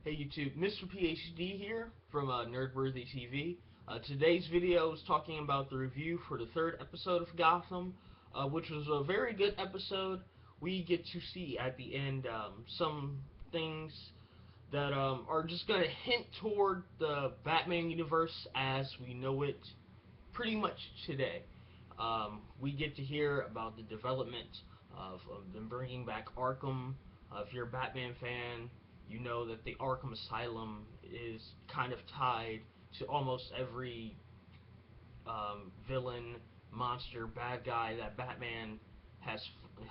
Hey YouTube, Mr. PhD here from Nerdworthy TV. Today's video is talking about the review for the third episode of Gotham, which was a very good episode. We get to see at the end some things that are just going to hint toward the Batman universe as we know it pretty much today. We get to hear about the development of them bringing back Arkham. If you're a Batman fan, you know that the Arkham Asylum is kind of tied to almost every villain, monster, bad guy that Batman has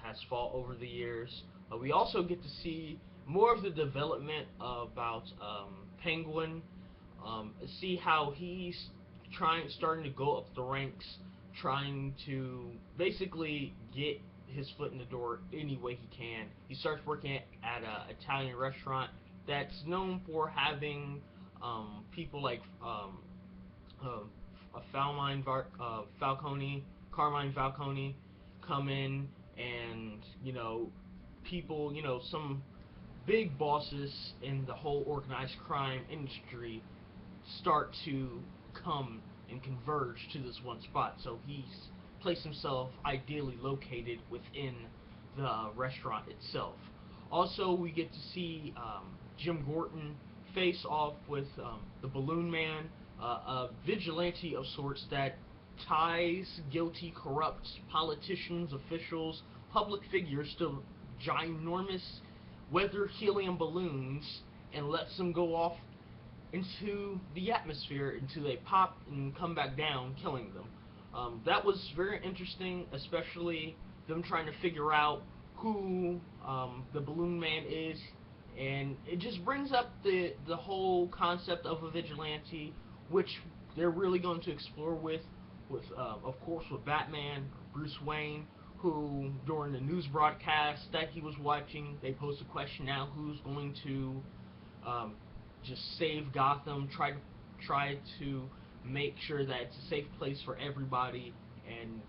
has fought over the years. We also get to see more of the development about Penguin. See how he's starting to go up the ranks, trying to basically get his foot in the door any way he can. He starts working at an Italian restaurant that's known for having people like Carmine Falcone come in, and people, some big bosses in the whole organized crime industry start to come and converge to this one spot. So he's placed himself ideally located within the restaurant itself. Also, we get to see Jim Gordon face off with the Balloon Man, a vigilante of sorts that ties guilty, corrupt politicians, officials, public figures to ginormous weather helium balloons and lets them go off into the atmosphere until they pop and come back down, killing them. That was very interesting, especially them trying to figure out who the Balloon Man is, and it just brings up the whole concept of a vigilante, which they're really going to explore with of course with Batman, Bruce Wayne, who during the news broadcast that he was watching, they posed a question now: who's going to um, just save Gotham, try to make sure that it's a safe place for everybody, and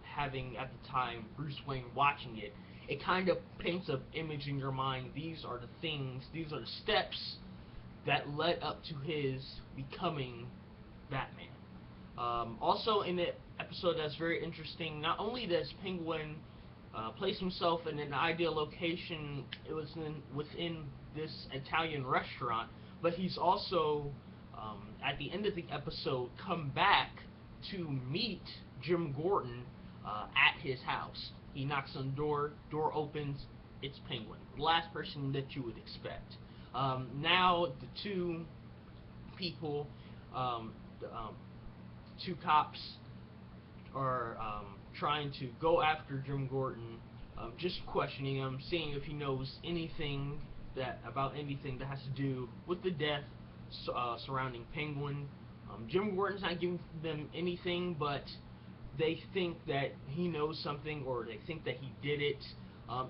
having at the time Bruce Wayne watching it, it kind of paints an image in your mind. These are the things, these are the steps that led up to his becoming Batman. Also in the episode that's very interesting, not only does Penguin place himself in an ideal location, it was within this Italian restaurant, but he's also at the end of the episode come back to meet Jim Gordon at his house. He knocks on the door opens, it's Penguin, the last person that you would expect. Now the two people, two cops are trying to go after Jim Gordon, just questioning him, seeing if he knows anything about anything that has to do with the death surrounding Penguin. Jim Gordon's not giving them anything, but they think that he knows something, or they think that he did it.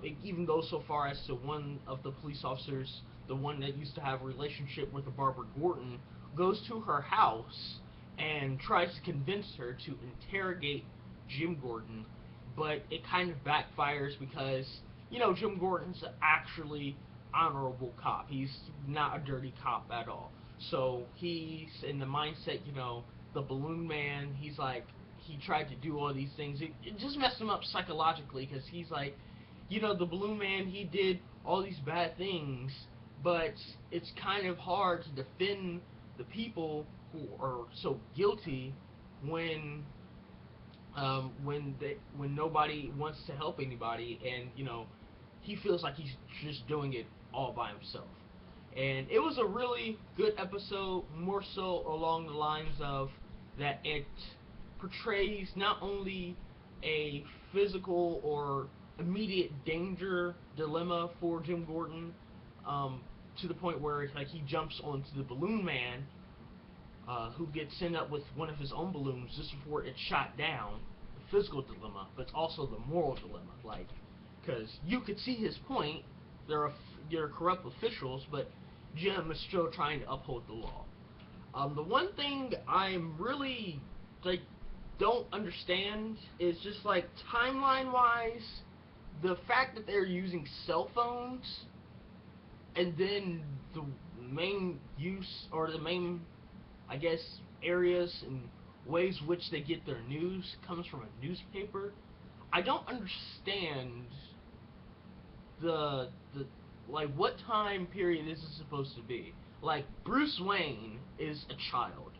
It even goes so far as to one of the police officers, the one that used to have a relationship with the Barbara Gordon, goes to her house and tries to convince her to interrogate Jim Gordon, but it kind of backfires because, Jim Gordon's actually honorable cop. He's not a dirty cop at all. So he's in the mindset, the Balloon Man, he's like, he tried to do all these things. It just messed him up psychologically, because he's like, the Balloon Man, he did all these bad things, but it's kind of hard to defend the people who are so guilty when when nobody wants to help anybody, and he feels like he's just doing it all by himself. And it was a really good episode, more so along the lines of that it portrays not only a physical or immediate danger dilemma for Jim Gordon, to the point where like he jumps onto the Balloon Man, who gets sent up with one of his own balloons just before it's shot down. The physical dilemma, but also the moral dilemma. Like, because you could see his point. They're corrupt officials, but Jim is still trying to uphold the law. The one thing I'm really don't understand is just timeline wise, the fact that they're using cell phones And then the main use, or the main, I guess, areas and ways which they get their news comes from a newspaper. I don't understand the like, what time period is this supposed to be? Like, Bruce Wayne is a child.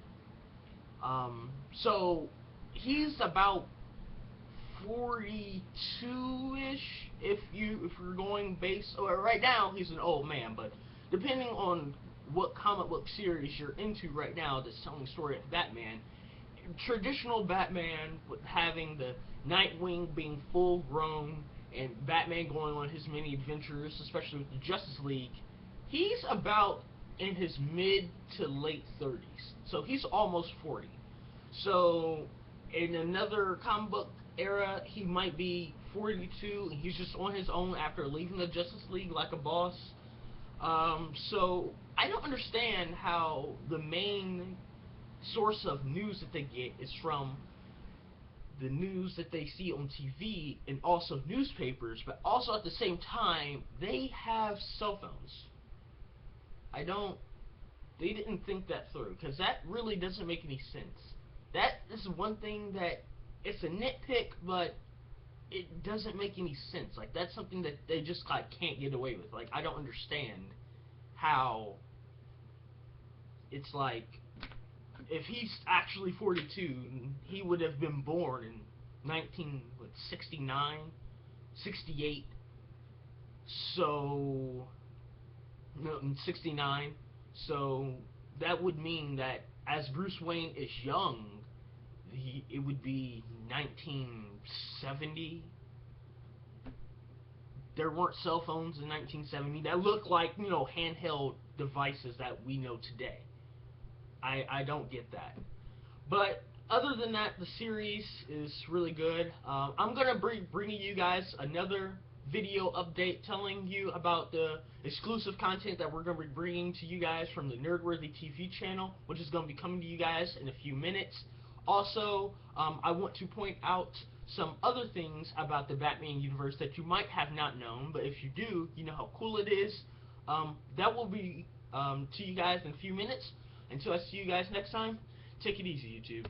So he's about 42-ish, if you're going base, or right now he's an old man, but depending on what comic book series you're into right now that's telling the story of Batman, traditional Batman with having the Nightwing being full grown and Batman going on his many adventures, especially with the Justice League, he's about in his mid to late 30s. So he's almost 40. So in another comic book era, he might be 42 and he's just on his own after leaving the Justice League like a boss. So I don't understand how the main source of news that they get is from the news that they see on TV and also newspapers, but also at the same time they have cell phones. I don't. They didn't think that through, because that really doesn't make any sense. That is one thing that, it's a nitpick, but it doesn't make any sense. Like, that's something that they just like can't get away with. Like, I don't understand how it's like, if he's actually 42, he would have been born in 1969, 68. So no, in 69. So that would mean that as Bruce Wayne is young, it would be 1970. There weren't cell phones in 1970 that looked like, handheld devices that we know today. I don't get that. But other than that, the series is really good. I'm gonna be bringing you guys another video update telling you about the exclusive content that we're gonna be bringing to you guys from the Nerdworthy TV channel, which is gonna be coming to you guys in a few minutes. Also, I want to point out some other things about the Batman universe that you might have not known, but if you do, you know how cool it is. That will be to you guys in a few minutes. Until I see you guys next time, take it easy, YouTube.